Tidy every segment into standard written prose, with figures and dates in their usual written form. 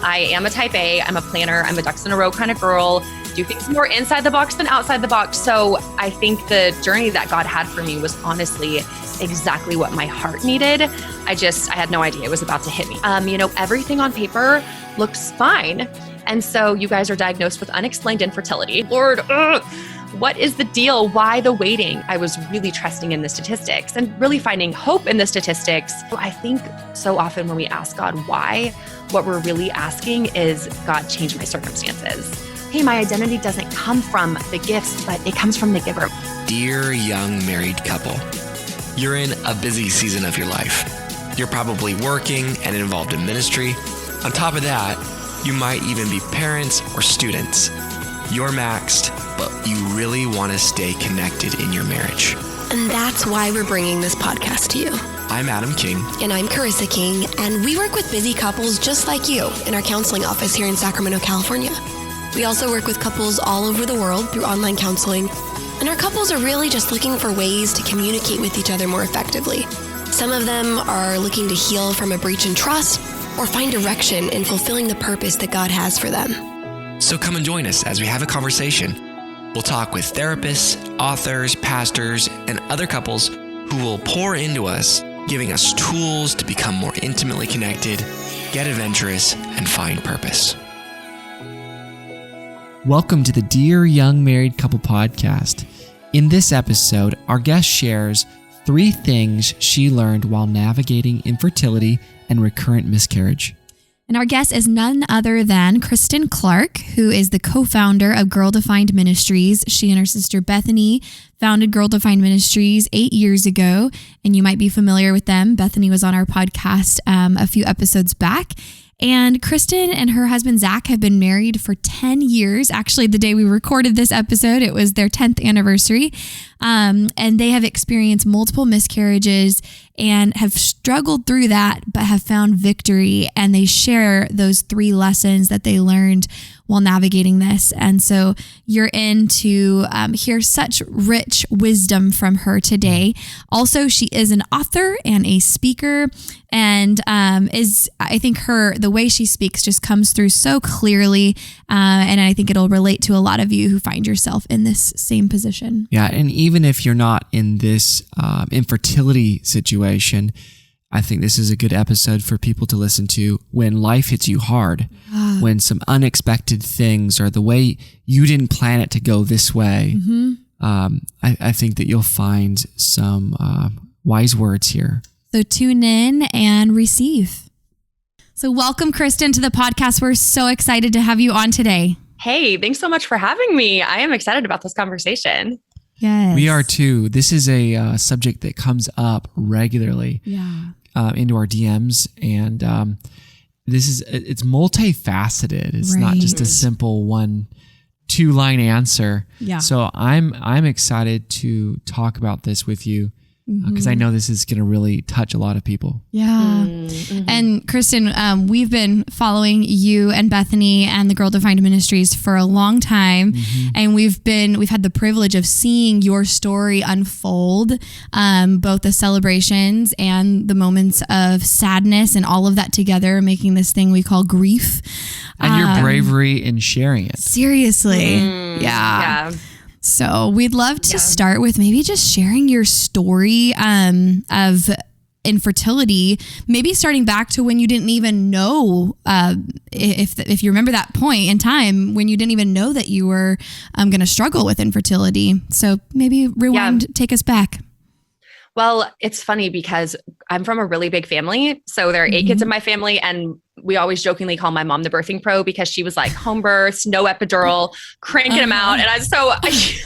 I am a type A, I'm a planner, I'm a ducks in a row kind of girl, do things more inside the box than outside the box. So I think the journey that God had for me was honestly exactly what my heart needed. I had no idea it was about to hit me. Everything on paper looks fine. And so you guys are diagnosed with unexplained infertility. Lord, what is the deal? Why the waiting? I was really trusting in the statistics and really finding hope in the statistics. I think so often when we ask God why, what we're really asking is, God, change my circumstances. Hey, my identity doesn't come from the gifts, but it comes from the giver. Dear young married couple, you're in a busy season of your life. You're probably working and involved in ministry. On top of that, you might even be parents or students. You're maxed, but you really want to stay connected in your marriage. And that's why we're bringing this podcast to you. I'm Adam King. And I'm Carissa King, and we work with busy couples just like you in our counseling office here in Sacramento, California. We also work with couples all over the world through online counseling, and our couples are really just looking for ways to communicate with each other more effectively. Some of them are looking to heal from a breach in trust or find direction in fulfilling the purpose that God has for them. So come and join us as we have a conversation. We'll talk with therapists, authors, pastors, and other couples who will pour into us, giving us tools to become more intimately connected, get adventurous, and find purpose. Welcome to the Dear Young Married Couple podcast. In this episode, our guest shares 3 things she learned while navigating infertility and recurrent miscarriage. And our guest is none other than Kristen Clark, who is the co-founder of Girl Defined Ministries. She and her sister Bethany founded Girl Defined Ministries 8 years ago, and you might be familiar with them. Bethany was on our podcast a few episodes back. And Kristen and her husband, Zach, have been married for 10 years. Actually, the day we recorded this episode, it was their 10th anniversary. And they have experienced multiple miscarriages and have struggled through that, but have found victory. And they share those 3 lessons that they learned while navigating this. And so you're in to hear such rich wisdom from her today. Also, she is an author and a speaker, and I think the way she speaks just comes through so clearly. And I think it'll relate to a lot of you who find yourself in this same position. Yeah, and even if you're not in this infertility situation, I think this is a good episode for people to listen to when life hits you hard, when some unexpected things or the way you didn't plan it to go this way. Mm-hmm. I think that you'll find some wise words here. So tune in and receive. So welcome, Kristen, to the podcast. We're so excited to have you on today. Hey, thanks so much for having me. I am excited about this conversation. Yes. We are too. This is a subject that comes up regularly into our DMs, and it's multifaceted. It's not just a simple 1-2 answer. Yeah. So I'm excited to talk about this with you because I know this is going to really touch a lot of people. Yeah. Mm-hmm. And Kristen, we've been following you and Bethany and the Girl Defined Ministries for a long time. Mm-hmm. And we've had the privilege of seeing your story unfold, both the celebrations and the moments of sadness and all of that together, making this thing we call grief. And your bravery in sharing it. Seriously. Yeah. So we'd love to start with maybe just sharing your story of infertility, maybe starting back to when you didn't even know, if you remember that point in time when you didn't even know that you were going to struggle with infertility. So maybe rewind, take us back. Well, it's funny because I'm from a really big family. So there are 8 kids in my family, and we always jokingly call my mom the birthing pro because she was like home births, no epidural, cranking them out. And I just always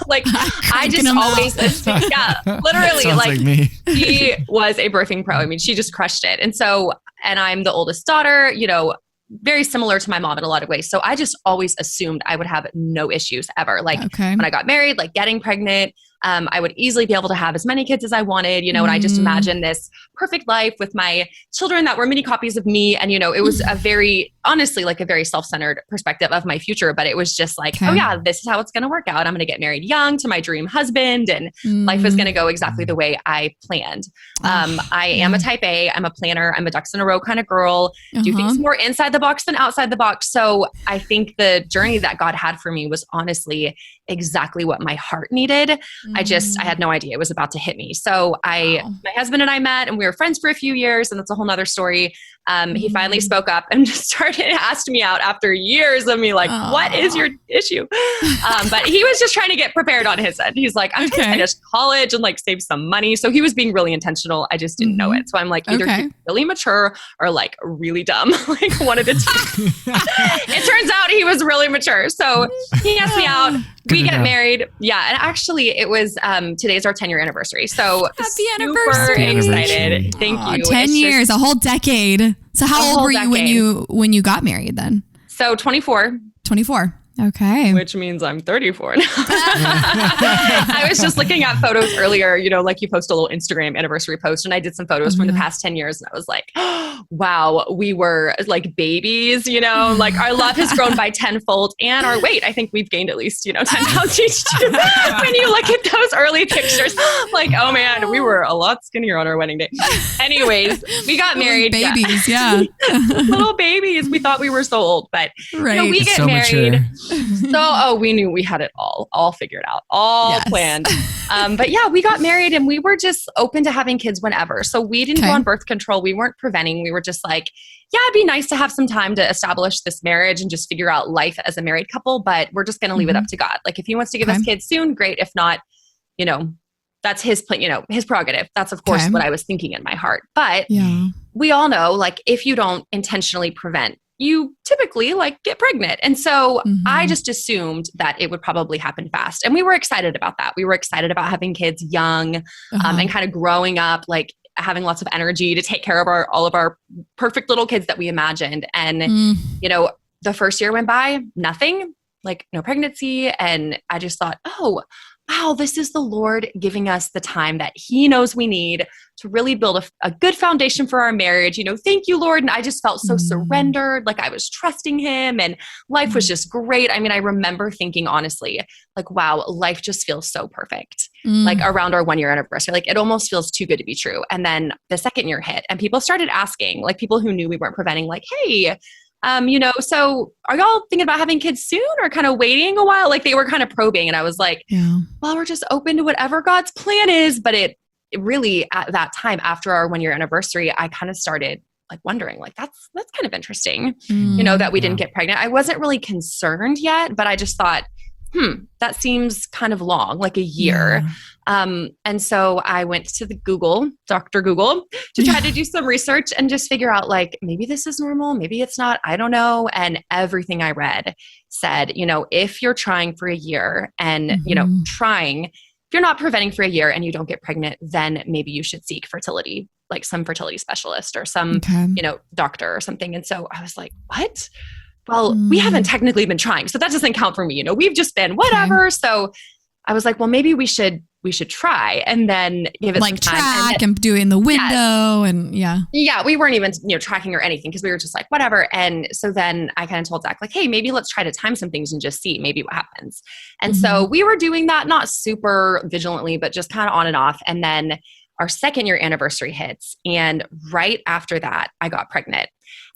assumed, literally like me. She was a birthing pro. I mean, she just crushed it. And I'm the oldest daughter, very similar to my mom in a lot of ways. So I just always assumed I would have no issues ever. Like when I got married, like getting pregnant, I would easily be able to have as many kids as I wanted, and I just imagined this perfect life with my children that were mini copies of me. And, it was honestly, like a very self-centered perspective of my future, but it was just like, oh yeah, this is how it's going to work out. I'm going to get married young to my dream husband, and life is going to go exactly the way I planned. I am a type A, I'm a planner, I'm a ducks in a row kind of girl, do things more inside the box than outside the box. So I think the journey that God had for me was honestly exactly what my heart needed. I had no idea it was about to hit me. So my husband and I met, and we were friends for a few years, and that's a whole nother story. He finally spoke up and just asked me out after years of me like, what is your issue? But he was just trying to get prepared on his end. He's like, I'm trying to finish college and like save some money. So he was being really intentional. I just didn't know it. So I'm like, either he's really mature or like really dumb, like one of the two. It turns out he was really mature. So he asked me out. We get married. Yeah. And actually it was, today's our 10-year anniversary. So happy anniversary. Excited. Thank you. 10 years, a whole decade. So how old were you when you got married then? So 24. 24. Okay. Which means I'm 34 now. I was just looking at photos earlier, like you post a little Instagram anniversary post, and I did some photos from the past 10 years, and I was like, oh, wow, we were like babies, like our love has grown by tenfold, and our weight, I think we've gained at least, 10 pounds each too. When you look at those early pictures, like, oh man, we were a lot skinnier on our wedding day. Anyways, we got married. Babies, yeah. Little babies. We thought we were so old, but we get so married. Mature. So, we knew we had it all figured out, planned. But yeah, we got married, and we were just open to having kids whenever. So we didn't go on birth control. We weren't preventing. We were just like, yeah, it'd be nice to have some time to establish this marriage and just figure out life as a married couple, but we're just going to leave it up to God. Like if he wants to give us kids soon, great. If not, that's his plan, his prerogative. That's of course what I was thinking in my heart. But we all know, like, if you don't intentionally prevent, you typically like get pregnant. And so I just assumed that it would probably happen fast. And we were excited about that. We were excited about having kids young and kind of growing up, like having lots of energy to take care of all of our perfect little kids that we imagined. And, the first year went by, nothing, like no pregnancy. And I just thought, oh, wow, this is the Lord giving us the time that he knows we need to really build a good foundation for our marriage. Thank you, Lord. And I just felt so surrendered, like I was trusting him, and life was just great. I mean, I remember thinking honestly, like, wow, life just feels so perfect. Like around our 1-year anniversary, like it almost feels too good to be true. And then the second year hit, and people started asking, like people who knew we weren't preventing, like, hey, so are y'all thinking about having kids soon or kind of waiting a while? Like they were kind of probing, and I was like, well, we're just open to whatever God's plan is. But it really, at that time, after our 1-year anniversary, I kind of started like wondering, like, that's kind of interesting, that we didn't get pregnant. I wasn't really concerned yet, but I just thought, that seems kind of long, like a year. And so I went to Dr. Google, to try to do some research and just figure out, like, maybe this is normal, maybe it's not, I don't know. And everything I read said, if you're trying for a year and, if you're not preventing for a year and you don't get pregnant, then maybe you should seek fertility, like some fertility specialist or some, doctor or something. And so I was like, what? Well, we haven't technically been trying, so that doesn't count for me. We've just been whatever. Okay. So I was like, well, maybe we should try and then give it like some time. Track and do it in the window. And we weren't even, tracking or anything, because we were just like, whatever. And so then I kind of told Zach, like, hey, maybe let's try to time some things and just see maybe what happens. And so we were doing that, not super vigilantly, but just kind of on and off. And then our 2nd-year anniversary hits. And right after that, I got pregnant.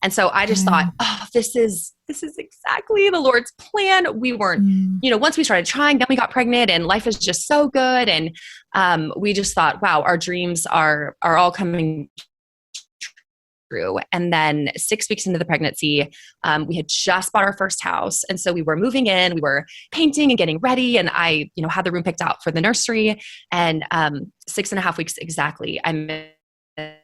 And so I just thought, oh, this is exactly the Lord's plan. We weren't, once we started trying, then we got pregnant, and life is just so good. And we just thought, wow, our dreams are all coming true. And then 6 weeks into the pregnancy, we had just bought our first house. And so we were moving in, we were painting and getting ready. And I, had the room picked out for the nursery. And 6.5 weeks exactly, I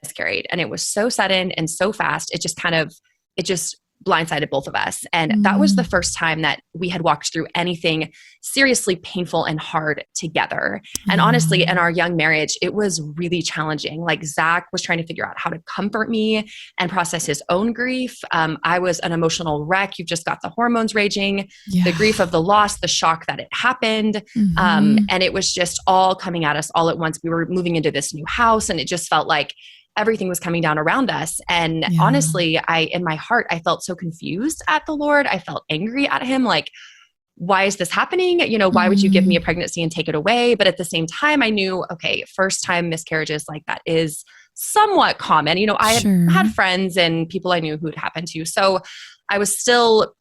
miscarried. And it was so sudden and so fast. It just blindsided both of us. And that was the first time that we had walked through anything seriously painful and hard together. And honestly, in our young marriage, it was really challenging. Like Zach was trying to figure out how to comfort me and process his own grief. I was an emotional wreck. You've just got the hormones raging, the grief of the loss, the shock that it happened. And it was just all coming at us all at once. We were moving into this new house and it just felt like everything was coming down around us. And honestly, in my heart, I felt so confused at the Lord. I felt angry at him. Like, why is this happening? Why would you give me a pregnancy and take it away? But at the same time, I knew, okay, first time miscarriages, like that is somewhat common. I had friends and people I knew who had happened to. So I was still,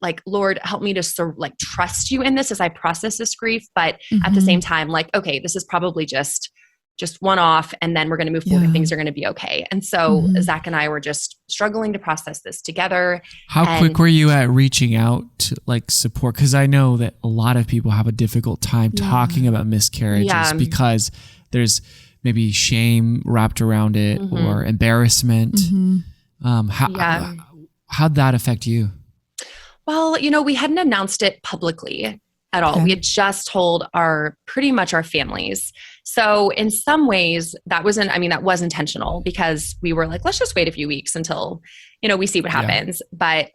like, Lord, help me to trust you in this as I process this grief. But at the same time, like, okay, this is probably just one off, and then we're going to move forward and things are going to be okay. And so Zach and I were just struggling to process this together. How quick were you at reaching out to like support? Because I know that a lot of people have a difficult time talking about miscarriages because there's maybe shame wrapped around it or embarrassment. How'd that affect you? Well, we hadn't announced it publicly at all. We had just told pretty much our families. So in some ways that was intentional because we were like, let's just wait a few weeks until, we see what happens. But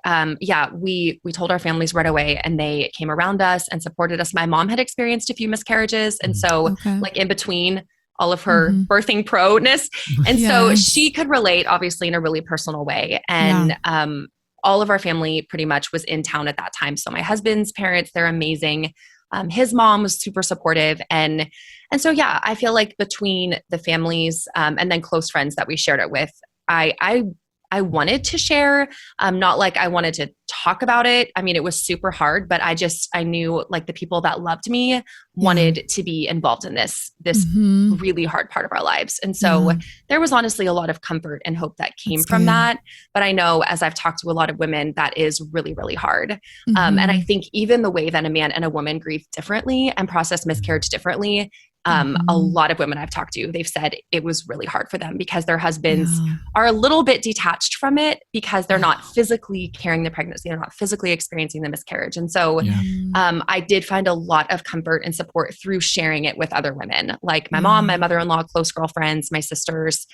we told our families right away and they came around us and supported us. My mom had experienced a few miscarriages. And so like in between all of her birthing proness. And so she could relate obviously in a really personal way. And, all of our family pretty much was in town at that time. So my husband's parents, they're amazing. His mom was super supportive. And so, I feel like between the families and then close friends that we shared it with, I wanted to share, not like I wanted to talk about it. I mean, it was super hard, but I knew like the people that loved me wanted to be involved in this really hard part of our lives. And so there was honestly a lot of comfort and hope that came from that. But I know as I've talked to a lot of women, that is really, really hard. And I think even the way that a man and a woman grieve differently and process miscarriage differently, a lot of women I've talked to, they've said it was really hard for them because their husbands are a little bit detached from it because they're not physically carrying the pregnancy. They're not physically experiencing the miscarriage. And so I did find a lot of comfort and support through sharing it with other women, like my mom, my mother-in-law, close girlfriends, my sisters,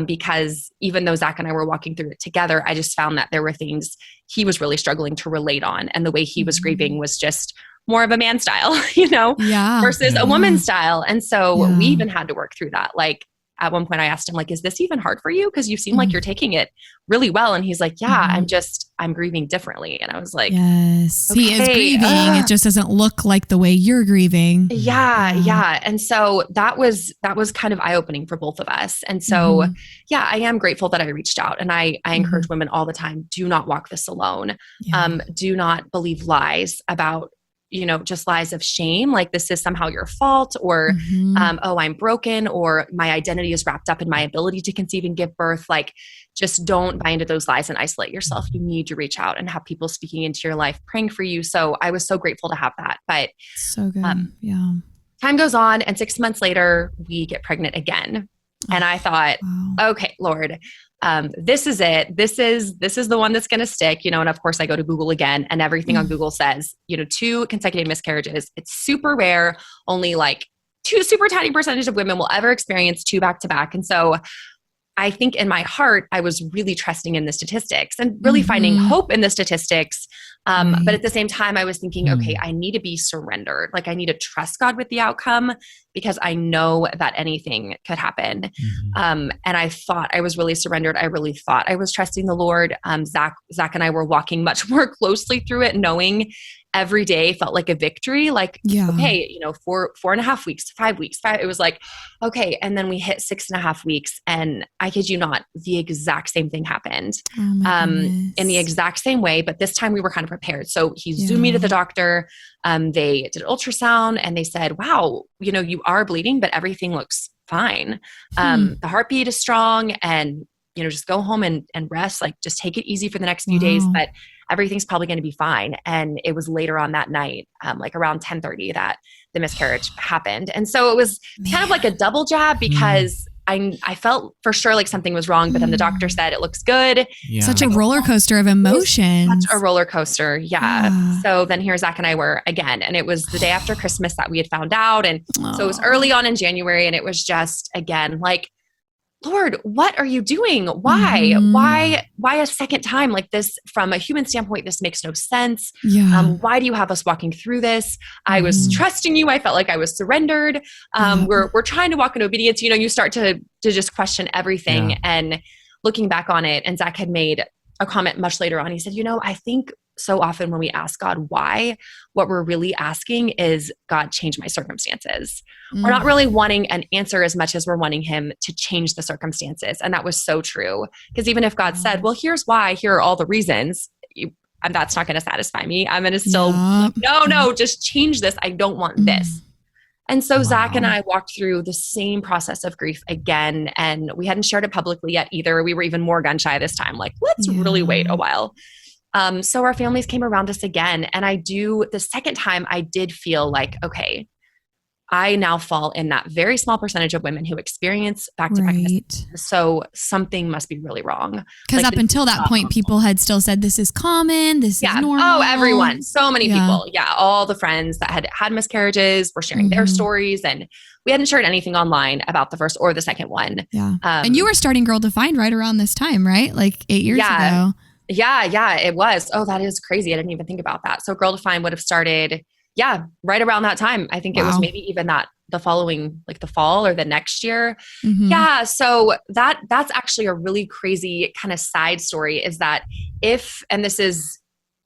because even though Zach and I were walking through it together, I just found that there were things he was really struggling to relate on. And the way he was grieving was just more of a man style, versus a woman style. And so we even had to work through that. Like at one point I asked him, like, is this even hard for you? Cause you seem like you're taking it really well. And he's like, I'm grieving differently. And I was like, yes, okay, he is grieving. It just doesn't look like the way you're grieving. Yeah. And so that was kind of eye-opening for both of us. And so, I am grateful that I reached out, and I encourage women all the time, do not walk this alone. Do not believe lies about, just lies of shame. Like this is somehow your fault, or, I'm broken, or my identity is wrapped up in my ability to conceive and give birth. Like, just don't buy into those lies and isolate yourself. You need to reach out and have people speaking into your life, praying for you. So I was so grateful to have that. But so good. Time goes on, and 6 months later, we get pregnant again. And I thought, okay, Lord, this is it. This is the one that's going to stick, and of course I go to Google again, and everything on Google says, 2 consecutive miscarriages. It's super rare. Only like 2 super tiny percentage of women will ever experience 2 back to back. And so I think in my heart, I was really trusting in the statistics and really finding hope in the statistics. But at the same time, I was thinking, okay, I need to be surrendered. Like I need to trust God with the outcome because I know that anything could happen. And I thought I was really surrendered. I really thought I was trusting the Lord. Zach and I were walking much more closely through it, knowing every day felt like a victory. Like, okay, 4.5 weeks, 5 weeks, it was like, okay. And then we hit 6.5 weeks, and I kid you not, the exact same thing happened, in the exact same way. But this time we were kind of prepared. So he zoomed me to the doctor. They did ultrasound, and they said, wow, you are bleeding, but everything looks fine. The heartbeat is strong, and just go home and rest, like just take it easy for the next few days, but everything's probably going to be fine. And it was later on that night, like around 10:30, that the miscarriage happened. And so it was kind of like a double jab because I felt for sure like something was wrong, but then the doctor said it looks good. Yeah. Such a roller coaster of emotions. Such a roller coaster. Yeah. So then here Zach and I were again, and it was the day after Christmas that we had found out. And so it was early on in January, and it was just, again, like, Lord, what are you doing? Why? Why a second time like this? From a human standpoint, this makes no sense. Yeah. Why do you have us walking through this? I was trusting you. I felt like I was surrendered. We're trying to walk in obedience. You know, you start to just question everything. Yeah. And looking back on it, and Zach had made a comment much later on. He said, you know, I think so often when we ask God why, what we're really asking is, God, change my circumstances. We're not really wanting an answer as much as we're wanting him to change the circumstances. And that was so true. Because even if God said, well, here's why, here are all the reasons, and that's not going to satisfy me. I'm going to still, no, just change this. I don't want this. And so Zach and I walked through the same process of grief again. And we hadn't shared it publicly yet either. We were even more gun shy this time. Like, let's really wait a while. So our families came around us again. And the second time I did feel like, okay, I now fall in that very small percentage of women who experience back-to-back miscarriages. So something must be really wrong. Because up until that point, people had still said, this is common, this is normal. Oh, everyone. So many people. Yeah. All the friends that had miscarriages were sharing their stories. And we hadn't shared anything online about the first or the second one. Yeah. And you were starting Girl Defined right around this time, right? Like 8 years ago. Yeah, it was. Oh, that is crazy. I didn't even think about that. So Girl Defined would have started, right around that time. I think it was maybe even the following, like the fall or the next year. Yeah. So that's actually a really crazy kind of side story, is that and this is,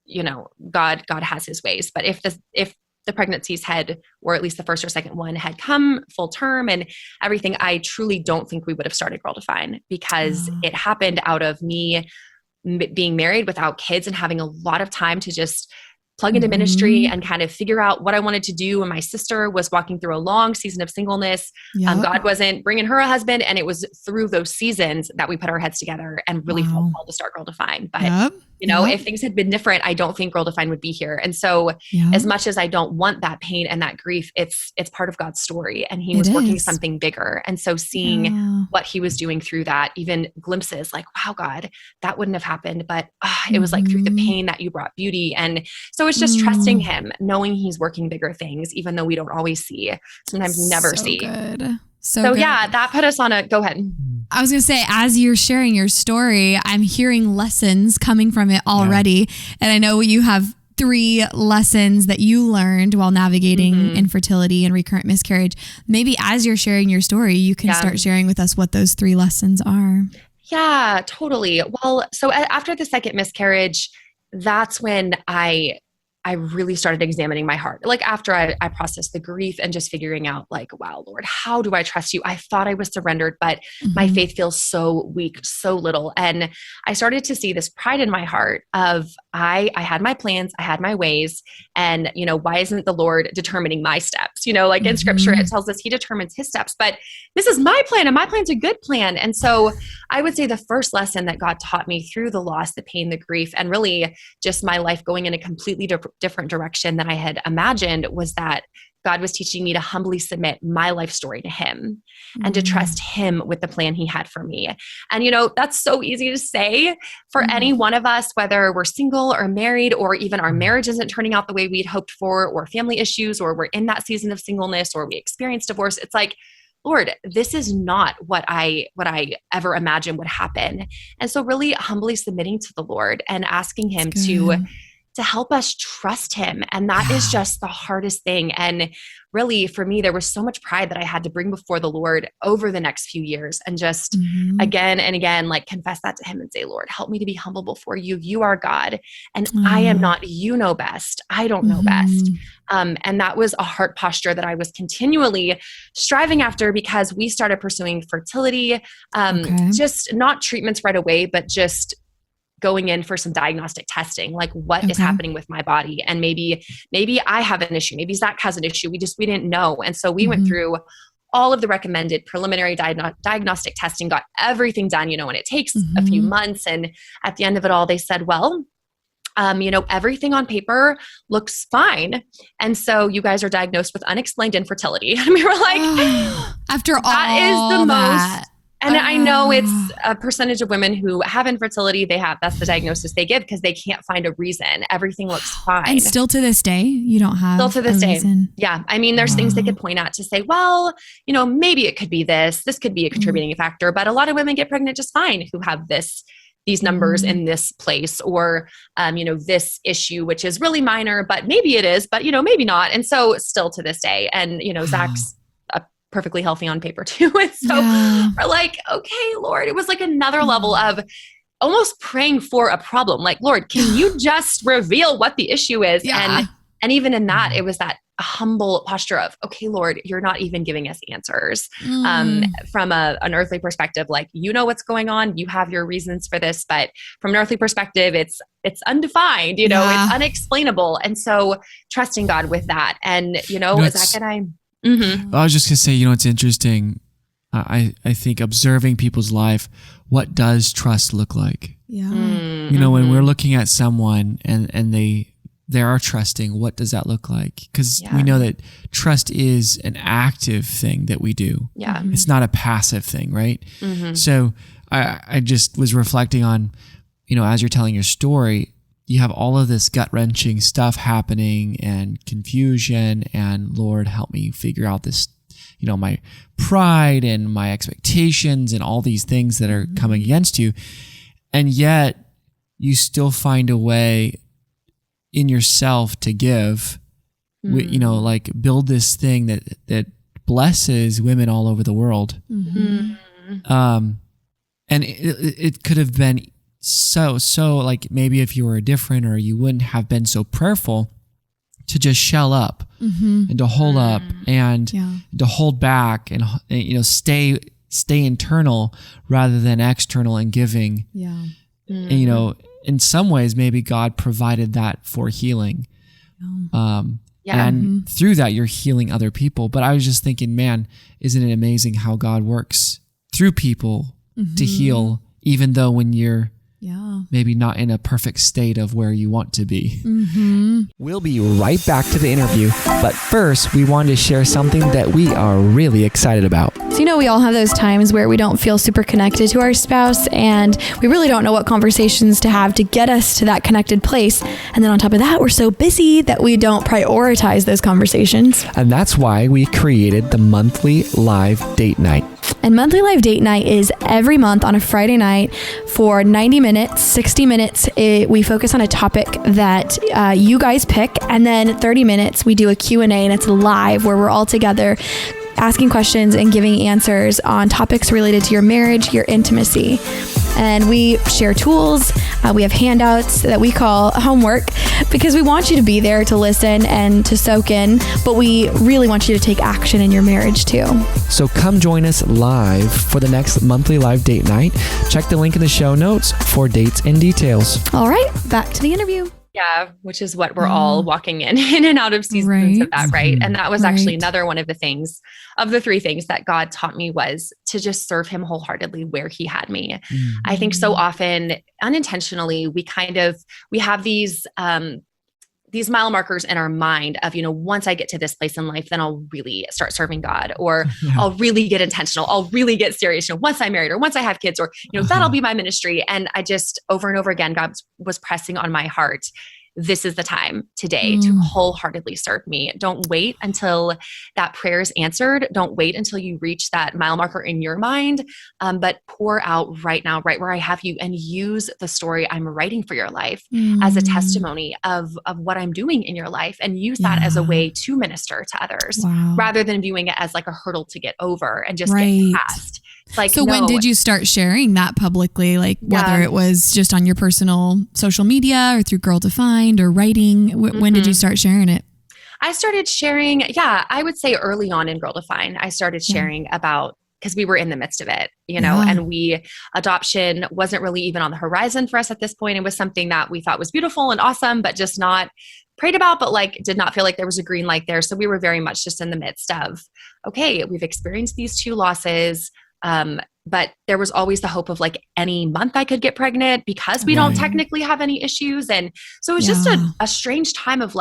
you know, God has his ways, but if the pregnancies had, or at least the first or second one had come full term and everything, I truly don't think we would have started Girl Defined, because it happened out of me being married without kids and having a lot of time to just plug into ministry and kind of figure out what I wanted to do. And my sister was walking through a long season of singleness. God wasn't bringing her a husband. And it was through those seasons that we put our heads together and really felt called to start Girl Defined. But you know, if things had been different, I don't think Girl Defined would be here. And so as much as I don't want that pain and that grief, it's part of God's story, and he was working something bigger. And so seeing what he was doing through that, even glimpses like, wow, God, that wouldn't have happened. But it was like through the pain that you brought beauty. And so it's just trusting him, knowing he's working bigger things, even though we don't always see, sometimes never see. Good. So yeah, that put us on go ahead. I was going to say, as you're sharing your story, I'm hearing lessons coming from it already. And I know you have 3 lessons that you learned while navigating infertility and recurrent miscarriage. Maybe as you're sharing your story, you can start sharing with us what those 3 lessons are. Yeah, totally. Well, so after the second miscarriage, that's when I really started examining my heart. Like after I processed the grief and just figuring out like, wow, Lord, how do I trust you? I thought I was surrendered, but my faith feels so weak, so little. And I started to see this pride in my heart of I had my plans, I had my ways, and you know, why isn't the Lord determining my steps? You know, like in scripture, it tells us he determines his steps, but this is my plan and my plan's a good plan. And so I would say the first lesson that God taught me through the loss, the pain, the grief, and really just my life going in a completely different direction than I had imagined was that God was teaching me to humbly submit my life story to him and to trust him with the plan he had for me. And, you know, that's so easy to say for any one of us, whether we're single or married, or even our marriage isn't turning out the way we'd hoped for, or family issues, or we're in that season of singleness, or we experienced divorce. It's like, Lord, this is not what I ever imagined would happen. And so really humbly submitting to the Lord and asking him to help us trust him. And that is just the hardest thing. And really for me, there was so much pride that I had to bring before the Lord over the next few years and just again and again, like confess that to him and say, Lord, help me to be humble before you. You are God and I am not, you know best. I don't know best. And that was a heart posture that I was continually striving after because we started pursuing fertility, just not treatments right away, but just going in for some diagnostic testing, like what is happening with my body. And maybe I have an issue. Maybe Zach has an issue. We didn't know. And so we went through all of the recommended preliminary diagnostic testing, got everything done, you know, and it takes a few months. And at the end of it all, they said, well, you know, everything on paper looks fine. And so you guys are diagnosed with unexplained infertility. And we were like, After all that is the that. most. And I know it's a percentage of women who have infertility. That's the diagnosis they give because they can't find a reason. Everything looks fine. And still to this day, you don't have still to this day. reason. Yeah. I mean, there's things they could point out to say, well, maybe it could be this could be a contributing factor, but a lot of women get pregnant just fine who have these numbers in this place or, this issue, which is really minor, but maybe it is, but maybe not. And so still to this day, and, Zach's perfectly healthy on paper too. And so we're like, okay, Lord, it was like another level of almost praying for a problem. Like, Lord, can you just reveal what the issue is? Yeah. And even in that, it was that humble posture of, okay, Lord, you're not even giving us answers from an earthly perspective. Like, what's going on. You have your reasons for this, but from an earthly perspective, it's undefined, it's unexplainable. And so trusting God with that. And, Zach and I, I was just going to say, it's interesting. I think observing people's life, what does trust look like? Yeah. When we're looking at someone and they are trusting, what does that look like? Because we know that trust is an active thing that we do. Yeah. It's not a passive thing, right? So I just was reflecting on, as you're telling your story, you have all of this gut-wrenching stuff happening and confusion, and Lord, help me figure out this, my pride and my expectations and all these things that are coming against you. And yet you still find a way in yourself to give, like build this thing that blesses women all over the world. And it could have been so like maybe if you were different or you wouldn't have been so prayerful to just shell up and to hold up and to hold back and stay internal rather than external and giving. And, in some ways maybe God provided that for healing. And through that you're healing other people. But I was just thinking, man, isn't it amazing how God works through people to heal, even though when you're maybe not in a perfect state of where you want to be. We'll be right back to the interview, but first we wanted to share something that we are really excited about. So, we all have those times where we don't feel super connected to our spouse and we really don't know what conversations to have to get us to that connected place. And then on top of that, we're so busy that we don't prioritize those conversations. And that's why we created the monthly live date night. And monthly live date night is every month on a Friday night for 90 minutes, 60 minutes. We focus on a topic that you guys pick. And then 30 minutes, we do a Q&A and it's live where we're all together asking questions and giving answers on topics related to your marriage, your intimacy. And we share tools. We have handouts that we call homework because we want you to be there to listen and to soak in, but we really want you to take action in your marriage too. So come join us live for the next monthly live date night. Check the link in the show notes for dates and details. All right, back to the interview. Yeah, which is what we're all walking in and out of seasons of that, right? And that was actually another one of the things, of the three things that God taught me, was to just serve him wholeheartedly where he had me. I think so often unintentionally, we have these mile markers in our mind of, once I get to this place in life, then I'll really start serving God, or I'll really get intentional. I'll really get serious. Once I'm married or once I have kids, or, that'll be my ministry. And I just over and over again, God was pressing on my heart. This is the time today to wholeheartedly serve me. Don't wait until that prayer is answered. Don't wait until you reach that mile marker in your mind, but pour out right now, right where I have you, and use the story I'm writing for your life as a testimony of what I'm doing in your life, and use that as a way to minister to others rather than viewing it as like a hurdle to get over and just get past. Like, so when did you start sharing that publicly? Like whether it was just on your personal social media or through Girl Defined or writing, when did you start sharing it? I started sharing, I would say early on in Girl Defined, I started sharing about, because we were in the midst of it, and adoption wasn't really even on the horizon for us at this point. It was something that we thought was beautiful and awesome, but just not prayed about, but did not feel like there was a green light there. So we were very much just in the midst of, okay, we've experienced these 2 losses. But there was always the hope of any month I could get pregnant because we don't technically have any issues. And so it was just a strange time of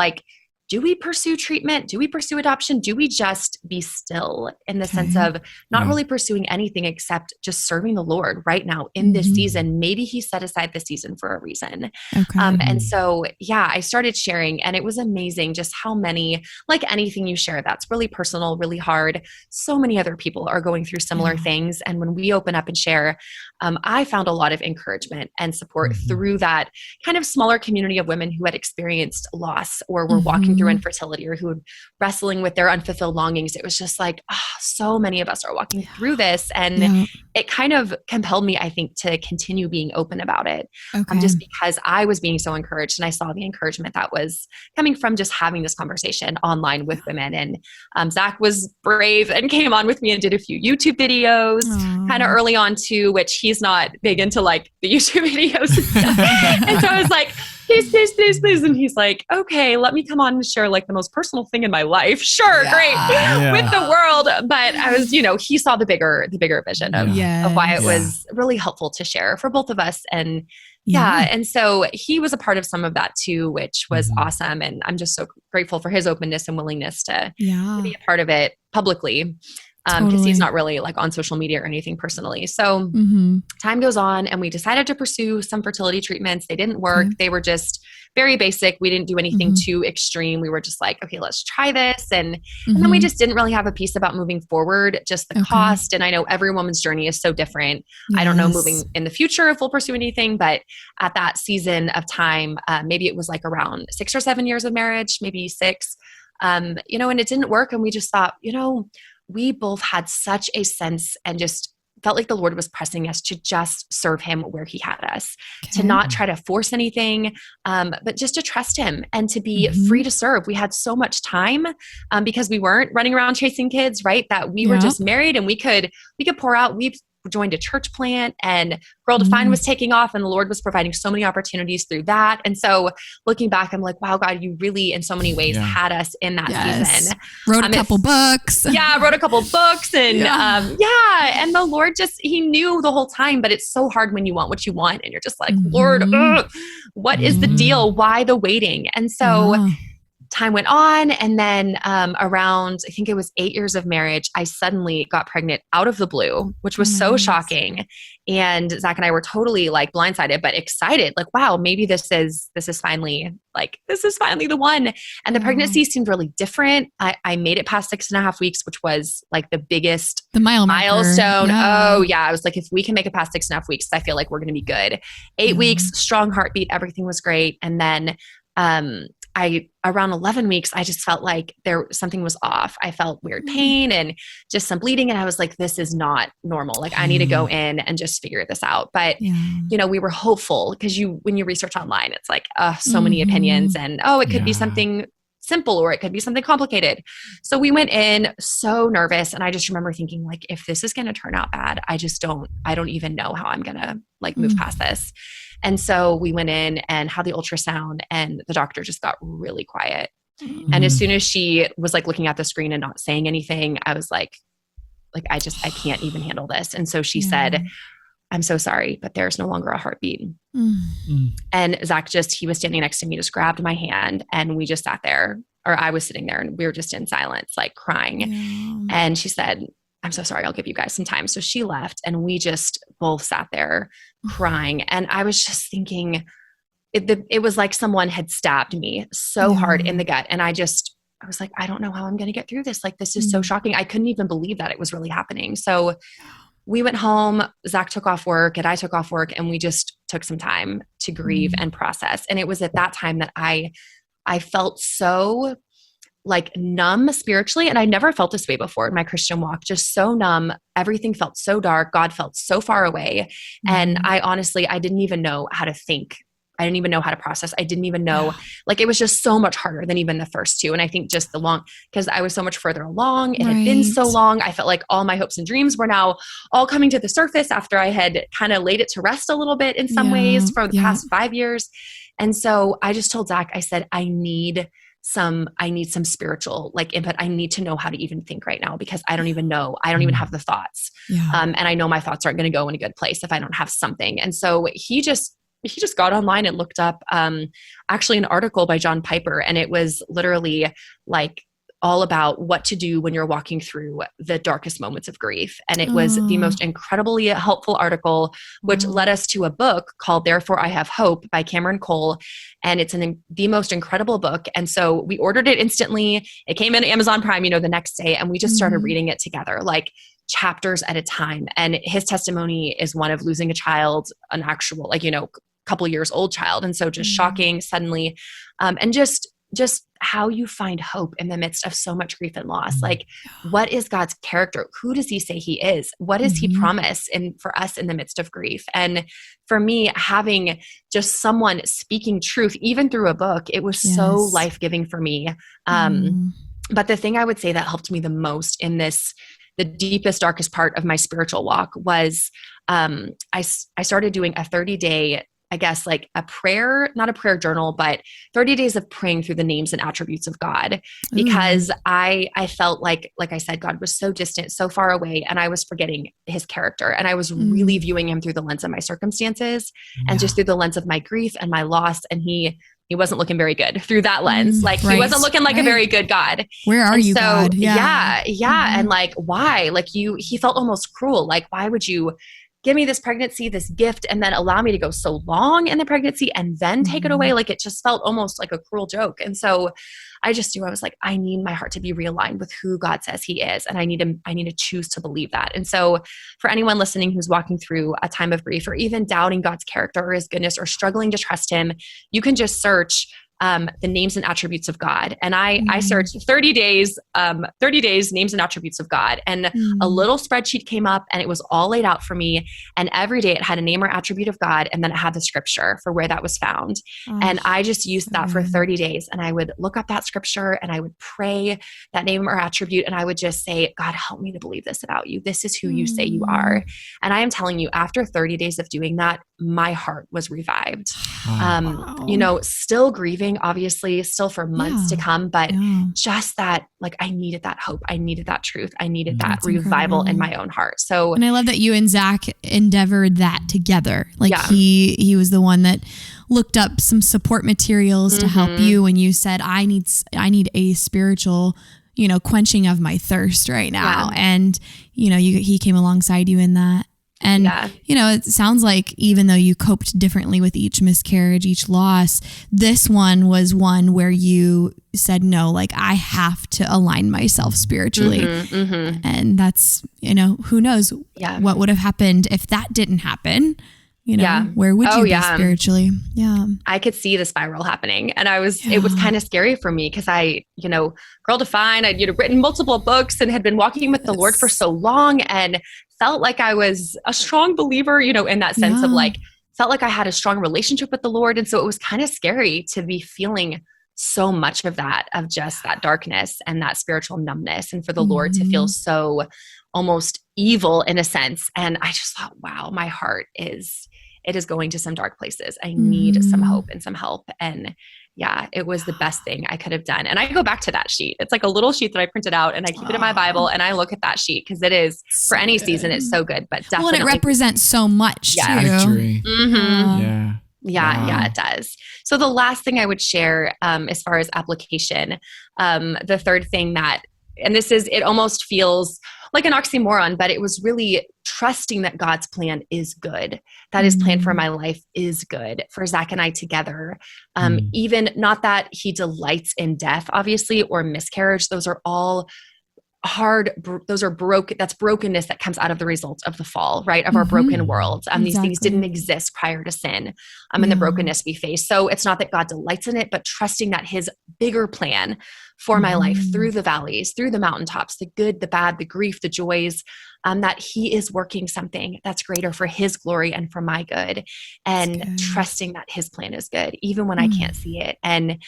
do we pursue treatment? Do we pursue adoption? Do we just be still in the sense of not really pursuing anything except just serving the Lord right now in this season? Maybe he set aside the season for a reason. And so, I started sharing, and it was amazing just how many, like anything you share that's really personal, really hard, so many other people are going through similar things. And when we open up and share, I found a lot of encouragement and support through that kind of smaller community of women who had experienced loss or were walking through infertility or who were wrestling with their unfulfilled longings. It was just like, so many of us are walking through this. And it kind of compelled me, I think, to continue being open about it. Just because I was being so encouraged, and I saw the encouragement that was coming from just having this conversation online with women. And Zach was brave and came on with me and did a few YouTube videos kind of early on too, which he's not big into like the YouTube videos and stuff. And so I was like, please. And he's like, okay, let me come on and share like the most personal thing in my life. Sure. Great. With the world. But I was, he saw the bigger vision of why it was really helpful to share for both of us. And and so he was a part of some of that too, which was awesome. And I'm just so grateful for his openness and willingness to be a part of it publicly. Because he's not really like on social media or anything personally. So time goes on, and we decided to pursue some fertility treatments. They didn't work. They were just very basic. We didn't do anything too extreme. We were just like, okay, let's try this. And then we just didn't really have a piece about moving forward, just the cost. And I know every woman's journey is so different. I don't know moving in the future if we'll pursue anything, but at that season of time, maybe it was like around 6 or 7 years of marriage, maybe 6, and it didn't work. And we just thought, we both had such a sense and just felt like the Lord was pressing us to just serve him where he had us, to not try to force anything, but just to trust him and to be free to serve. We had so much time because we weren't running around chasing kids, right? That we were just married, and we could pour out. We joined a church plant, and Girl Defined was taking off, and the Lord was providing so many opportunities through that. And so looking back, I'm like, wow, God, you really in so many ways had us in that season. Wrote a couple books. Wrote a couple books. And and the Lord he knew the whole time, but it's so hard when you want what you want and you're just like, Lord, what is the deal? Why the waiting? And so time went on, and then around, I think it was 8 years of marriage, I suddenly got pregnant out of the blue, which was so shocking. And Zach and I were totally like blindsided, but excited, like, wow, maybe this is finally the one. And the pregnancy seemed really different. I made it past 6.5 weeks, which was like the biggest milestone. I was like, if we can make it past 6.5 weeks, I feel like we're going to be good. 8 weeks, strong heartbeat, everything was great. And then, around 11 weeks, I just felt like something was off. I felt weird pain and just some bleeding. And I was like, this is not normal. Like I need to go in and just figure this out. But, we were hopeful because when you research online, it's like, so many opinions and, it could be something simple or it could be something complicated. So we went in so nervous. And I just remember thinking like, if this is going to turn out bad, I don't even know how I'm going to like move past this. And so we went in and had the ultrasound, and the doctor just got really quiet. And as soon as she was like looking at the screen and not saying anything, I was like, I can't even handle this. And so she said, I'm so sorry, but there's no longer a heartbeat. And Zach he was standing next to me, just grabbed my hand, and we just sat there, or I was sitting there, and we were just in silence, like crying. And she said, I'm so sorry, I'll give you guys some time. So she left, and we just both sat there crying. And I was just thinking, it was like someone had stabbed me so hard in the gut. And I was like, I don't know how I'm going to get through this. Like, this is so shocking. I couldn't even believe that it was really happening. So we went home, Zach took off work and I took off work, and we just took some time to grieve and process. And it was at that time that I felt so like numb spiritually. And I never felt this way before in my Christian walk, just so numb. Everything felt so dark. God felt so far away. And I didn't even know how to think. I didn't even know how to process. I didn't even know, like, it was just so much harder than even the first two. And I think just because I was so much further along, it had been so long. I felt like all my hopes and dreams were now all coming to the surface after I had kind of laid it to rest a little bit in some ways for the past 5 years. And so I just told Zach, I said, I need some spiritual like input. I need to know how to even think right now, because I don't even know. I don't even have the thoughts. And I know my thoughts aren't going to go in a good place if I don't have something. And so he just he just got online and looked up actually an article by John Piper, and it was literally like all about what to do when you're walking through the darkest moments of grief. And it was the most incredibly helpful article, which led us to a book called Therefore I Have Hope by Cameron Cole. And it's the most incredible book. And so we ordered it instantly. It came in Amazon Prime, the next day, and we just started reading it together, like chapters at a time. And his testimony is one of losing a child, an actual, couple years old child. And so just shocking suddenly. And just how you find hope in the midst of so much grief and loss. Like, what is God's character? Who does he say he is? What does he promise for us in the midst of grief? And for me, having just someone speaking truth, even through a book, it was so life-giving for me. But the thing I would say that helped me the most in the deepest, darkest part of my spiritual walk was I started doing a 30-day, I guess, like a prayer, not a prayer journal, but 30 days of praying through the names and attributes of God, because I felt like I said, God was so distant, so far away, and I was forgetting his character. And I was really viewing him through the lens of my circumstances and just through the lens of my grief and my loss. And he wasn't looking very good through that lens. Like he wasn't looking like a very good God. Where are you, God? Yeah. And like, why? Like he felt almost cruel. Like, why would you give me this pregnancy, this gift, and then allow me to go so long in the pregnancy and then take it away? Like, it just felt almost like a cruel joke. And so I just knew, I was like, I need my heart to be realigned with who God says he is. And I need to choose to believe that. And so for anyone listening who's walking through a time of grief or even doubting God's character or his goodness or struggling to trust him, you can just search the names and attributes of God. And I searched 30 days, names and attributes of God. And a little spreadsheet came up and it was all laid out for me. And every day it had a name or attribute of God. And then it had the scripture for where that was found. And I just used that for 30 days. And I would look up that scripture and I would pray that name or attribute. And I would just say, God, help me to believe this about you. This is who you say you are. And I am telling you, after 30 days of doing that, my heart was revived. Still grieving, obviously, still for months to come, but just that, like, I needed that hope. I needed that truth. I needed that revival in my own heart. So, and I love that you and Zach endeavored that together. Like he was the one that looked up some support materials to help you. And you said, I need a spiritual, quenching of my thirst right now. And, he came alongside you in that. And, it sounds like even though you coped differently with each miscarriage, each loss, this one was one where you said, no, like I have to align myself spiritually. And that's, who knows what would have happened if that didn't happen. Where would you be spiritually? I could see the spiral happening. And it was kind of scary for me because I, Girl Defined, I'd written multiple books and had been walking with the Lord for so long and felt like I was a strong believer, in that sense of like, felt like I had a strong relationship with the Lord. And so it was kind of scary to be feeling so much of that, of just that darkness and that spiritual numbness, and for the Lord to feel so almost evil in a sense. And I just thought, wow, my heart is going to some dark places. I need some hope and some help. And it was the best thing I could have done. And I go back to that sheet. It's like a little sheet that I printed out and I keep it in my Bible and I look at that sheet because it is for any season. It's so good, but definitely. Well, and it represents so much too. Victory. Yeah, it does. So the last thing I would share, as far as application, the third thing and it almost feels like an oxymoron, but it was really trusting that God's plan is good, that his plan for my life is good, for Zach and I together. Even not that he delights in death, obviously, or miscarriage. Those are all hard. Those are broken. That's brokenness that comes out of the result of the fall, right? Of our broken world. These things didn't exist prior to sin, and the brokenness we face. So it's not that God delights in it, but trusting that his bigger plan for my life, through the valleys, through the mountaintops, the good, the bad, the grief, the joys, that he is working something that's greater for his glory and for my good, and trusting that his plan is good, even when I can't see it. And,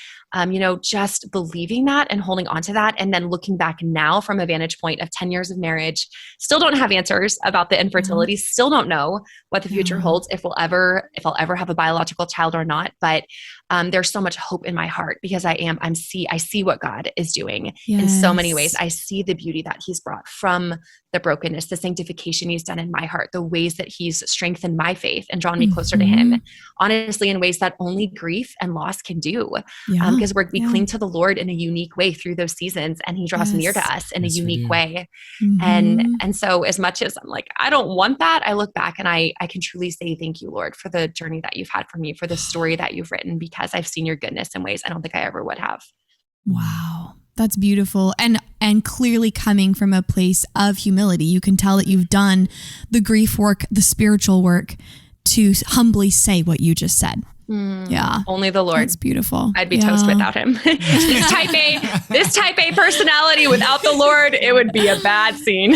just believing that and holding on to that. And then looking back now from a vantage point of 10 years of marriage, still don't have answers about the infertility, still don't know what the future holds, if I'll ever have a biological child or not. But there's so much hope in my heart because I see what God is doing in so many ways. I see the beauty that he's brought from the brokenness, the sanctification he's done in my heart, the ways that he's strengthened my faith and drawn me closer to him, honestly, in ways that only grief and loss can do. Because we cling to the Lord in a unique way through those seasons, and he draws near to us in a unique way. And so as much as I'm like, I don't want that, I look back and I can truly say, thank you, Lord, for the journey that you've had for me, for the story that you've written, because I've seen your goodness in ways I don't think I ever would have. Wow. That's beautiful. And clearly coming from a place of humility. You can tell that you've done the grief work, the spiritual work to humbly say what you just said. Yeah. Only the Lord. It's beautiful. I'd be toast without him. this type A personality without the Lord, it would be a bad scene.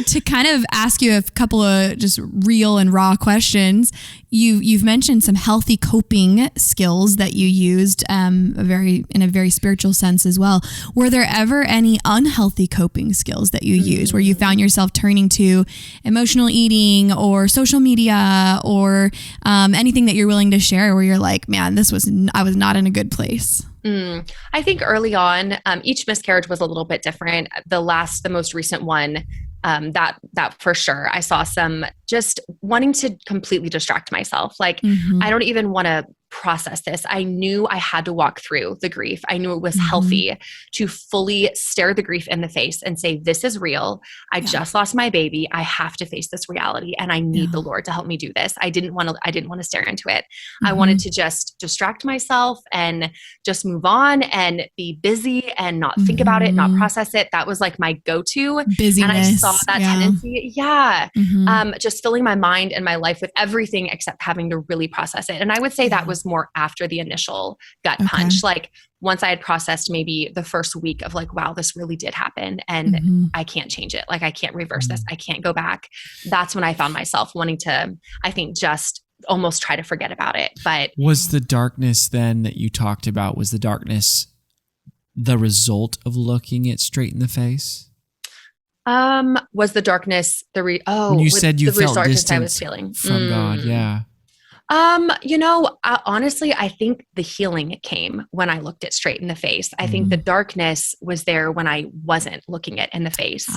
To kind of ask you a couple of just real and raw questions, you've mentioned some healthy coping skills that you used in a very spiritual sense as well. Were there ever any unhealthy coping skills that you used where you found yourself turning to emotional eating or social media or anything that you're willing to share where you're like, man, I was not in a good place? I think early on, each miscarriage was a little bit different. The most recent one, that for sure, I saw some just wanting to completely distract myself. Like, I don't even want to process this. I knew I had to walk through the grief. I knew it was healthy to fully stare the grief in the face and say, this is real. I just lost my baby. I have to face this reality and I need the Lord to help me do this. I didn't want to stare into it. I wanted to just distract myself and just move on and be busy and not think about it, not process it. That was like my go-to. Busyness. And I saw that tendency. Just filling my mind and my life with everything except having to really process it. And I would say that was more after the initial gut punch. Like once I had processed maybe the first week of like, wow, this really did happen and I can't change it. Like I can't reverse this. I can't go back. That's when I found myself wanting to, I think, just almost try to forget about it. But was the darkness then that you talked about, was the darkness the result of looking it straight in the face? Was the darkness when you said you felt distance I was feeling from God? Yeah. Honestly, I think the healing came when I looked it straight in the face. I think the darkness was there when I wasn't looking it in the face.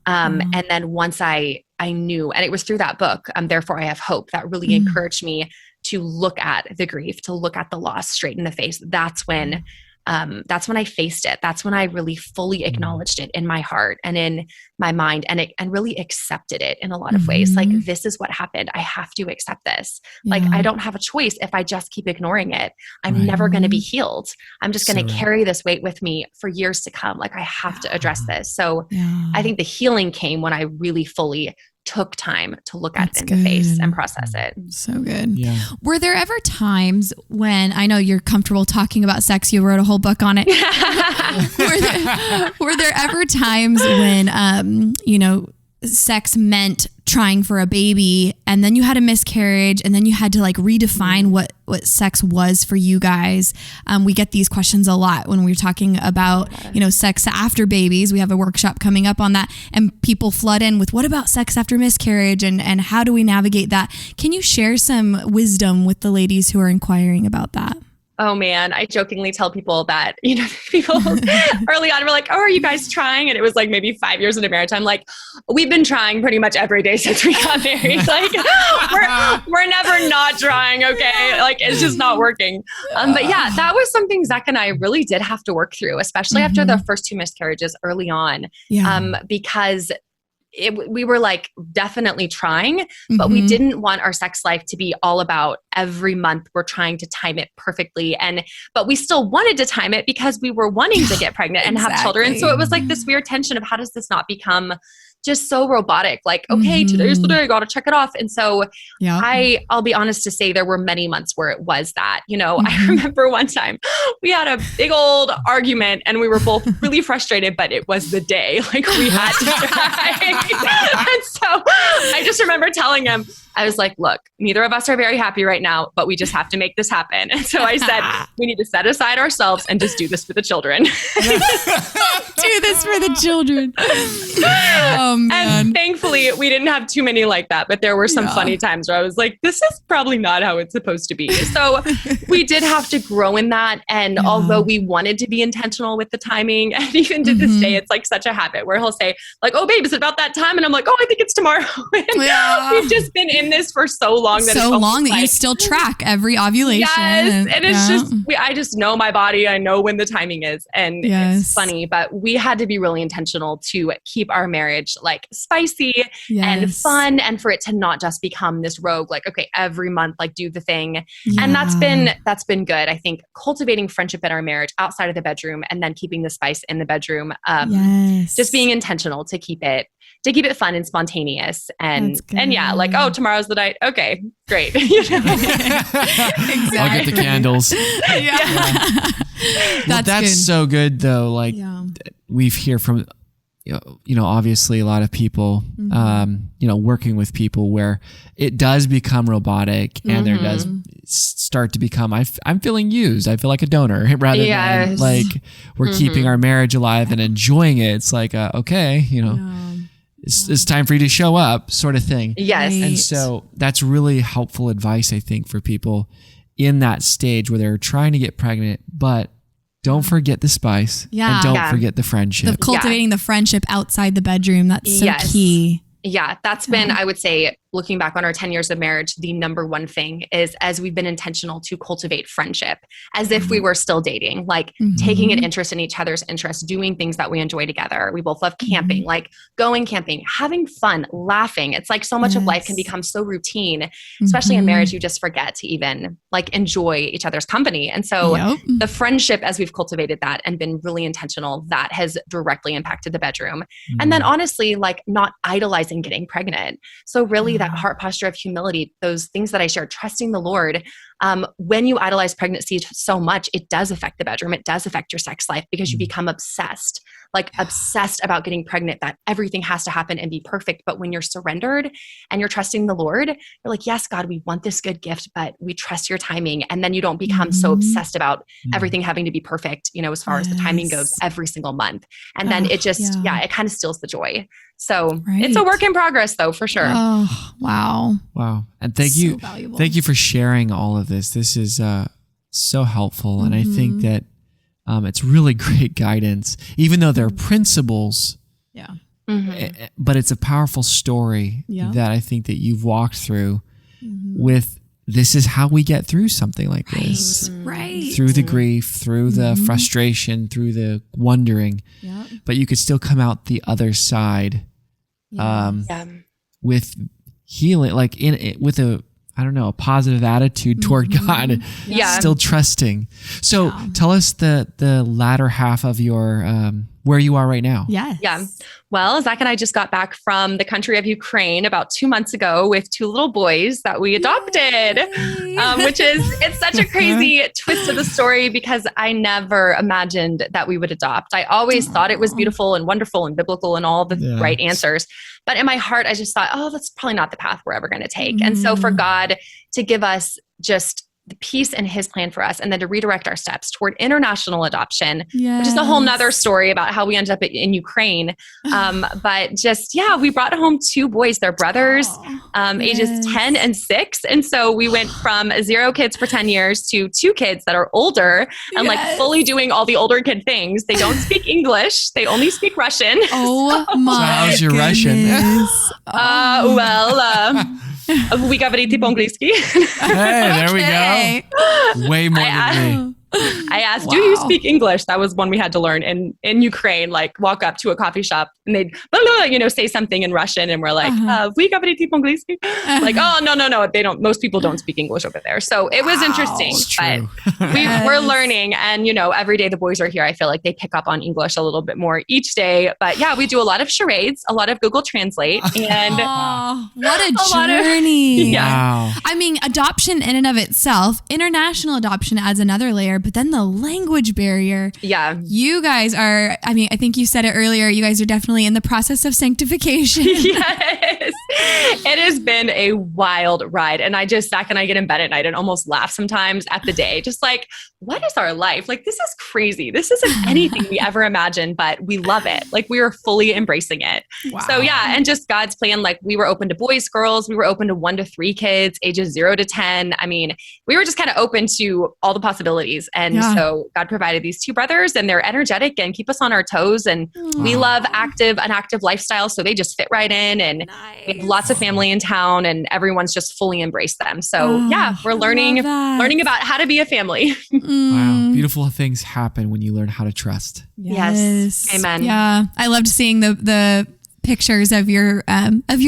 And then once I knew, and it was through that book, Therefore I Have Hope, that really encouraged me to look at the grief, to look at the loss straight in the face. That's when I faced it. That's when I really fully acknowledged it in my heart and in my mind and really accepted it in a lot of ways. Like, this is what happened. I have to accept this. Like, I don't have a choice if I just keep ignoring it. I'm never going to be healed. I'm just going to carry this weight with me for years to come. Like, I have to address this. So I think the healing came when I really fully took time to look at it in the face and process it. So good. Yeah. Were there ever times when, I know you're comfortable talking about sex, you wrote a whole book on it. were there ever times when, sex meant trying for a baby and then you had a miscarriage and then you had to like redefine what sex was for you guys? We get these questions a lot when we're talking about, sex after babies. We have a workshop coming up on that and people flood in with, what about sex after miscarriage and how do we navigate that? Can you share some wisdom with the ladies who are inquiring about that? Oh man, I jokingly tell people that, people early on were like, oh, are you guys trying? And it was like maybe 5 years into marriage. I'm like, we've been trying pretty much every day since we got married. Like we're never not trying. Okay. Like it's just not working. But yeah, that was something Zach and I really did have to work through, especially after the first 2 miscarriages early on. Because we were like definitely trying, but we didn't want our sex life to be all about every month we're trying to time it perfectly. But we still wanted to time it because we were wanting to get pregnant and have children. So it was like this weird tension of how does this not become just so robotic? Like, okay, today's the day, I got to check it off. And so I'll be honest to say there were many months where it was that, I remember one time we had a big old argument and we were both really frustrated, but it was the day, like we had to try. And so I just remember telling him, I was like, look, neither of us are very happy right now, but we just have to make this happen. And so I said, we need to set aside ourselves and just do this for the children. Do this for the children. Oh man. And thankfully we didn't have too many like that, but there were some funny times where I was like, this is probably not how it's supposed to be. So we did have to grow in that. And although we wanted to be intentional with the timing, and even to this day, it's like such a habit where he'll say like, oh babe, is it about that time? And I'm like, oh, I think it's tomorrow. We've just been in this for so long that you still track every ovulation. Yes. And it's just, I just know my body. I know when the timing is. And it's funny, but we had to be really intentional to keep our marriage like spicy and fun, and for it to not just become this rogue, like, okay, every month, like do the thing. And that's been good. I think cultivating friendship in our marriage outside of the bedroom, and then keeping the spice in the bedroom. Just being intentional to keep it fun and spontaneous. And like, oh, tomorrow's the night. Okay, great. Exactly. I'll get the candles. That's so good though. Like we've heard from, obviously a lot of people, working with people where it does become robotic and there does start to become, I'm feeling used. I feel like a donor rather than like we're keeping our marriage alive and enjoying it. It's like, okay, it's time for you to show up sort of thing. Yes. And so that's really helpful advice, I think, for people in that stage where they're trying to get pregnant, but don't forget the spice and don't forget the friendship. Cultivating the friendship outside the bedroom. That's so key. Yeah, that's been, I would say, looking back on our 10 years of marriage, the number one thing is as we've been intentional to cultivate friendship as if we were still dating, like taking an interest in each other's interests, doing things that we enjoy together. We both love camping, like going camping, having fun, laughing. It's like so much of life can become so routine, especially in marriage, you just forget to even like enjoy each other's company. And so the friendship, as we've cultivated that and been really intentional, that has directly impacted the bedroom. And then honestly, like not idolizing getting pregnant. So really that heart posture of humility, those things that I shared, trusting the Lord. When you idolize pregnancy so much, it does affect the bedroom. It does affect your sex life because you become obsessed about getting pregnant, that everything has to happen and be perfect. But when you're surrendered and you're trusting the Lord, you're like, yes, God, we want this good gift, but we trust your timing. And then you don't become so obsessed about everything having to be perfect, as far as the timing goes every single month. And then it just, it kind of steals the joy. So it's a work in progress though, for sure. Oh, wow. Wow. And thank you for sharing all of this. This is so helpful. And I think that it's really great guidance, even though they're principles, but it's a powerful story that I think that you've walked through with. This is how we get through something like this. Right. Through the grief, through the frustration, through the wondering. But you could still come out the other side with healing, like with a positive attitude toward God. Still trusting. So tell us the latter half of your where you are right now. Yes. Yeah. Well, Zach and I just got back from the country of Ukraine about 2 months ago with 2 little boys that we adopted, which is, it's such a crazy twist of the story because I never imagined that we would adopt. I always thought it was beautiful and wonderful and biblical and all the right answers. But in my heart, I just thought, oh, that's probably not the path we're ever going to take. And so for God to give us just the peace and his plan for us, and then to redirect our steps toward international adoption, which is a whole nother story about how we ended up in Ukraine. But just, we brought home 2 boys, they're brothers, ages 10 and 6. And so we went from 0 kids for 10 years to 2 kids that are older and like fully doing all the older kid things. They don't speak English. They only speak Russian. Oh my So how's your Russian? We говорите по-английски. Hey, there we go. Way more than me. I asked, do you speak English? That was one we had to learn in Ukraine, like walk up to a coffee shop and they'd, say something in Russian. And we're like, вы говорите по-английски? Like, oh, no. They don't, most people don't speak English over there. So it was interesting, but we're learning. And, every day the boys are here, I feel like they pick up on English a little bit more each day. But we do a lot of charades, a lot of Google Translate. And what a journey. Wow. I mean, adoption in and of itself, international adoption adds another layer. But then the language barrier. Yeah. You guys are, I think you said it earlier, you guys are definitely in the process of sanctification. Yes. It has been a wild ride. And Zach and I get in bed at night and almost laugh sometimes at the day. Just like, what is our life? Like, this is crazy. This isn't anything we ever imagined, but we love it. Like, we are fully embracing it. Wow. So yeah. And just God's plan, like we were open to boys, girls, we were open to 1 to 3 kids, ages 0 to 10. I mean, we were just kind of open to all the possibilities. And so God provided these 2 brothers, and they're energetic and keep us on our toes. And we love an active lifestyle. So they just fit right in, and we have lots of family in town, and everyone's just fully embraced them. So we're learning about how to be a family. Wow. Beautiful things happen when you learn how to trust. Yes. Amen. Yeah. I loved seeing the pictures of your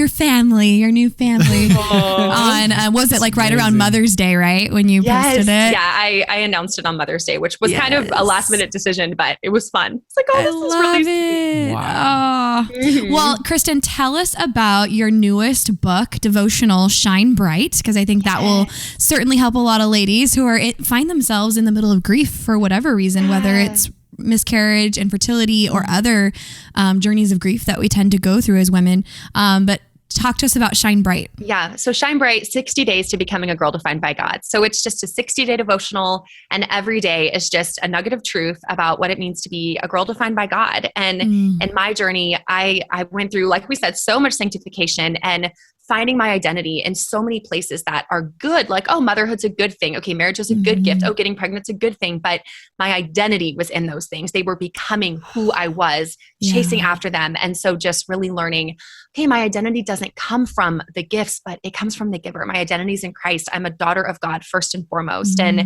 family, your new family on, was it like right around Mother's Day, right? When you posted it? Yeah, I announced it on Mother's Day, which was kind of a last minute decision, but it was fun. It's like, this is really sweet. Wow. Oh. Well, Kristen, tell us about your newest book, devotional, Shine Bright, because I think that will certainly help a lot of ladies who find themselves in the middle of grief for whatever reason, whether it's miscarriage, infertility, or other journeys of grief that we tend to go through as women. But talk to us about Shine Bright. Yeah. So Shine Bright, 60 days to becoming a girl defined by God. So it's just a 60-day devotional, and every day is just a nugget of truth about what it means to be a girl defined by God. And in my journey, I went through, like we said, so much sanctification and finding my identity in so many places that are good. Like, oh, motherhood's a good thing. Okay, marriage is a good gift. Oh, getting pregnant's a good thing. But my identity was in those things. They were becoming who I was, chasing after them. And so just really learning, okay, my identity doesn't come from the gifts, but it comes from the giver. My identity is in Christ. I'm a daughter of God first and foremost. And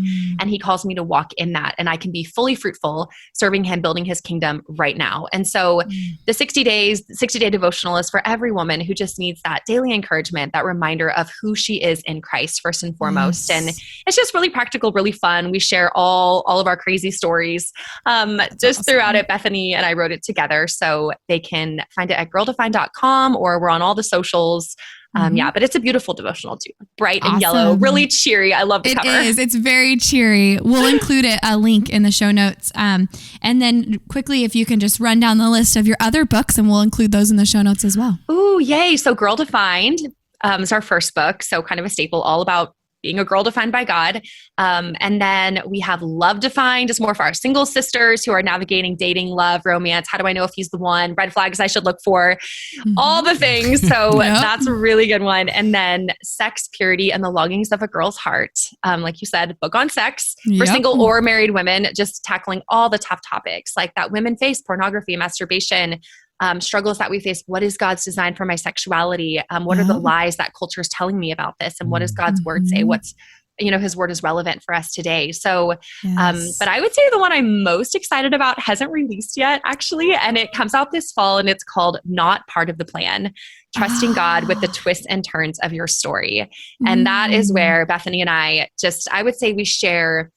he calls me to walk in that. And I can be fully fruitful, serving him, building his kingdom right now. And so the 60-day devotional is for every woman who just needs that daily encouragement, that reminder of who she is in Christ first and foremost. And it's just really practical, really fun. We share all of our crazy stories just throughout it. Bethany and I wrote it together, so they can find it at girldefined.com, or we're on all the socials. But it's a beautiful devotional too. Bright and yellow, really cheery. I love the cover. It is. It's very cheery. We'll include a link in the show notes. And then quickly, if you can just run down the list of your other books, and we'll include those in the show notes as well. Ooh, yay. So Girl Defined is our first book. So kind of a staple, all about being a girl defined by God. And then we have Love Defined, is more for our single sisters who are navigating dating, love, romance. How do I know if he's the one? Red flags I should look for, all the things. So that's a really good one. And then Sex, Purity, and the Longings of a Girl's Heart. Like you said, book on sex for single or married women, just tackling all the tough topics like that women face: pornography, masturbation, struggles that we face. What is God's design for my sexuality? What are the lies that culture is telling me about this? And what does God's word say? What's, his word is relevant for us today. So, but I would say the one I'm most excited about hasn't released yet, actually. And it comes out this fall, and it's called Not Part of the Plan: Trusting God with the Twists and Turns of Your Story. And that is where Bethany and I would say we share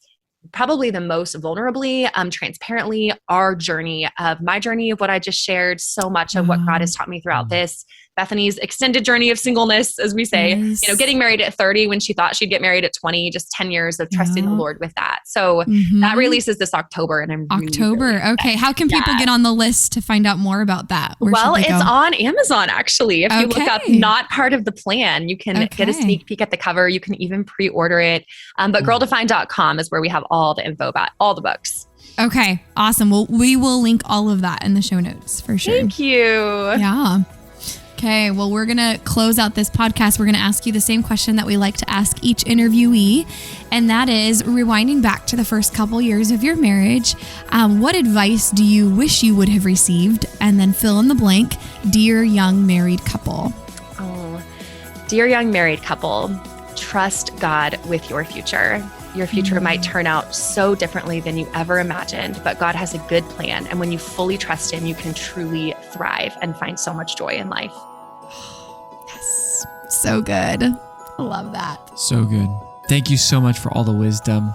probably the most vulnerably, transparently, my journey of what I just shared, so much of what God has taught me throughout this. Bethany's extended journey of singleness, as we say, getting married at 30 when she thought she'd get married at 20, just 10 years of trusting the Lord with that. So that releases this October, and I'm really okay. How can people get on the list to find out more about that? It's on Amazon, actually. If you look up Not Part of the Plan, you can get a sneak peek at the cover. You can even pre-order it. But girldefined.com is where we have all the info about all the books. Okay, awesome. Well, we will link all of that in the show notes for sure. Thank you. Yeah. Okay, well, we're going to close out this podcast. We're going to ask you the same question that we like to ask each interviewee, and that is, rewinding back to the first couple years of your marriage, what advice do you wish you would have received? And then fill in the blank, dear young married couple. Oh, dear young married couple, trust God with your future. Your future might turn out so differently than you ever imagined, but God has a good plan. And when you fully trust him, you can truly thrive and find so much joy in life. Yes. So good. I love that. So good. Thank you so much for all the wisdom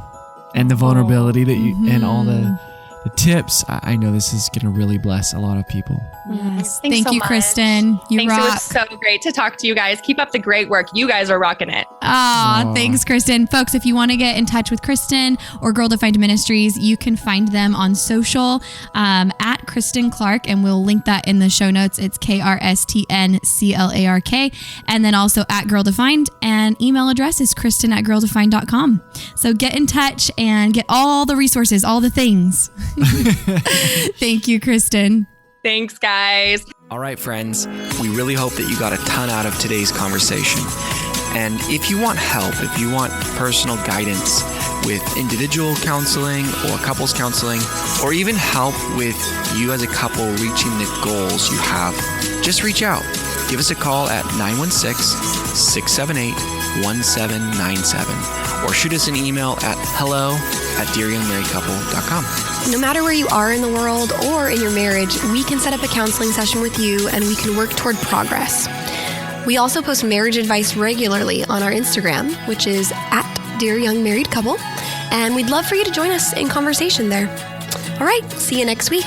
and the vulnerability that you, and all the the tips. I know this is going to really bless a lot of people. Yes. Thanks Thank so you, much. Kristen. You Thanks. rock. It was so great to talk to you guys. Keep up the great work. You guys are rocking it. Thanks, Kristen. Folks, if you want to get in touch with Kristen or Girl Defined Ministries, you can find them on social at Kristen Clark, and we'll link that in the show notes. It's KRSTNCLARK, and then also at Girl Defined, and email address is kristen@girldefined.com. So get in touch and get all the resources, all the things. Thank you, Kristen. Thanks, guys. All right, friends, we really hope that you got a ton out of today's conversation. And if you want help, if you want personal guidance with individual counseling or couples counseling, or even help with you as a couple reaching the goals you have, just reach out. Give us a call at 916-678-1797 or shoot us an email at hello@dearyoungmarriedcouple.com. No matter where you are in the world or in your marriage, we can set up a counseling session with you and we can work toward progress. We also post marriage advice regularly on our Instagram, which is @dearyoungmarriedcouple, and we'd love for you to join us in conversation there. All right, see you next week.